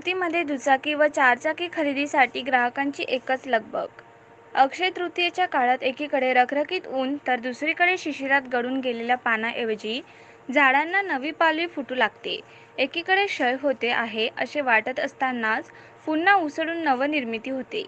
संस्कृतीमध्ये दुचाकी व चारचाकी खरेदीसाठी ग्राहकांची एकच लगबग. अक्षय तृतीयेच्या काळात एकीकडे रखरखीत ऊन तर दुसरीकडे शिशिरात गळून गेलेल्या पानाऐवजी झाडांना नवी पालवी फुटू लागते. एकीकडे क्षय होते आहे असे वाटत असतानाच पुन्हा उसळून नवनिर्मिती होते.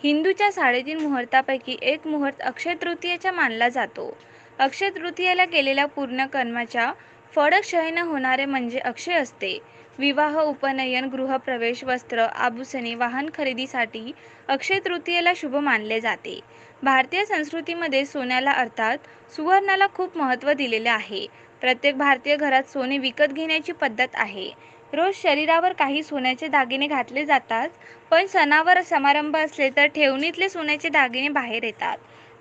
हिंदूच्या 3.5 मुहूर्तापैकी एक मुहूर्त अक्षय तृतीयेचा मानला जातो. अक्षय तृतीयेला केलेल्या पुण्यकर्माच्या फळ क्षय न होणारे म्हणजे अक्षय असते. विवाह, उपनयन, गृहप्रवेश, वस्त्र, आभूषणे, वाहन खरेदीसाठी अक्षय तृतीयेला शुभ मानले जाते. भारतीय संस्कृतीमध्ये सोन्याला अर्थात सुवर्णाला खूप महत्त्व दिलेले आहे. प्रत्येक भारतीय घरात सोने विकत घेण्याची पद्धत आहे. रोज शरीरावर काही सोन्याचे दागिने घातले जातात, पण सणावर समारंभ असले तर ठेवणीतले सोन्याचे दागिने बाहेर येतात.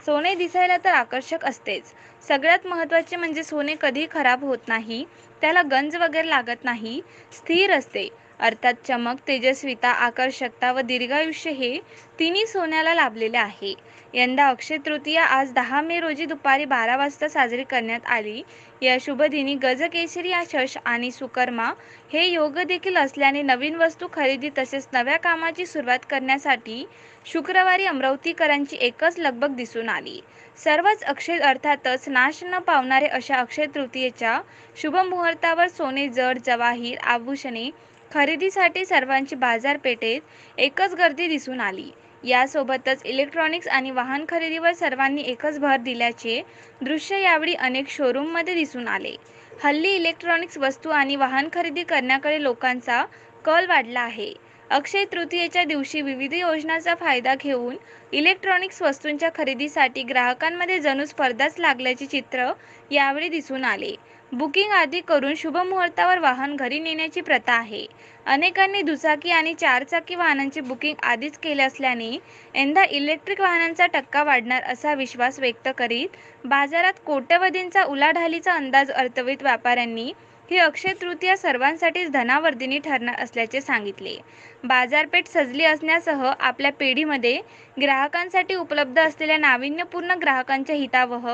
सोने दिसायला तर आकर्षक असतेच. सगळ्यात महत्त्वाचे म्हणजे सोने कधी खराब होत नाही, त्याला गंज वगैरे लागत नाही, स्थिर असते. अर्थात चमक, तेजस्विता, आकर्षकता व दीर्घायुष्य हे तिन्ही सोन्याला लाभलेले आहे. यंदा अक्षय तृतीया आज 10 मे रोजी दुपारी 12 वाजता साजरी करण्यात आली. या शुभदिनी गजकेसरी शश आणि सुकर्मा हे योग देखील असल्याने नवीन वस्तू खरेदी तसेच नव्या कामाची सुरुवात करण्यासाठी शुक्रवारी अमरावतीकरांची एकच लगबग दिसून आली. सर्वच अक्षय अर्थातच नाश न पावणारे अशा अक्षय तृतीयेच्या शुभ मुहूर्तावर सोने, जड जवाहीर, आभूषणे खरेदीसाठी सर्वांची बाजारपेठेत एकच गर्दी दिसून आली. यासोबतच इलेक्ट्रॉनिक्स आणि वाहन खरेदीवर सर्वांनी एकच भर दिल्याचे दृश्य यावेळी अनेक शोरूममध्ये दिसून आले. हल्ली इलेक्ट्रॉनिक्स वस्तू आणि वाहन खरेदी करण्याकडे लोकांचा कल वाढला आहे. अक्षय तृतीयेच्या दिवशी विविध योजनांचा फायदा घेऊन इलेक्ट्रॉनिक्स वस्तूंच्या खरेदीसाठी ग्राहकांमध्ये जणू स्पर्धाच लागल्याचे चित्र यावेळी दिसून आले. बुकिंग आधी करून शुभ मुहूर्तावर वाहन घरी नेण्याची प्रथा आहे. अनेकांनी दुचाकी आणि चारचाकी वाहनांचे बुकिंग आधीच केले असल्याने यंदा इलेक्ट्रिक वाहनांचा टक्का वाढणार असा विश्वास व्यक्त करीत बाजारात कोट्यवधींचा उलाढालीचा अंदाज वर्तवित व्यापाऱ्यांनी ही अक्षय तृतीया सर्वांसाठीच धनावर्धिनी ठरणार असल्याचे सांगितले. बाजारपेठ सजली असण्यासह आपल्या पेढीमध्ये ग्राहकांसाठी उपलब्ध असलेल्या नाविन्यपूर्ण ग्राहकांच्या हितावह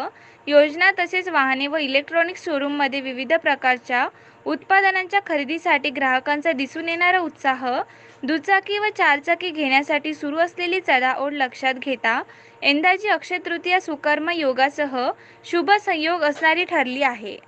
योजना तसेच वाहने व इलेक्ट्रॉनिक्स शोरूममध्ये विविध प्रकारच्या उत्पादनांच्या खरेदीसाठी ग्राहकांचा दिसून येणारा उत्साह दुचाकी व चारचाकी घेण्यासाठी सुरू असलेली चढाओढ लक्षात घेता यंदाची अक्षय तृतीया सुकर्म योगासह शुभ संयोग असणारी ठरली आहे.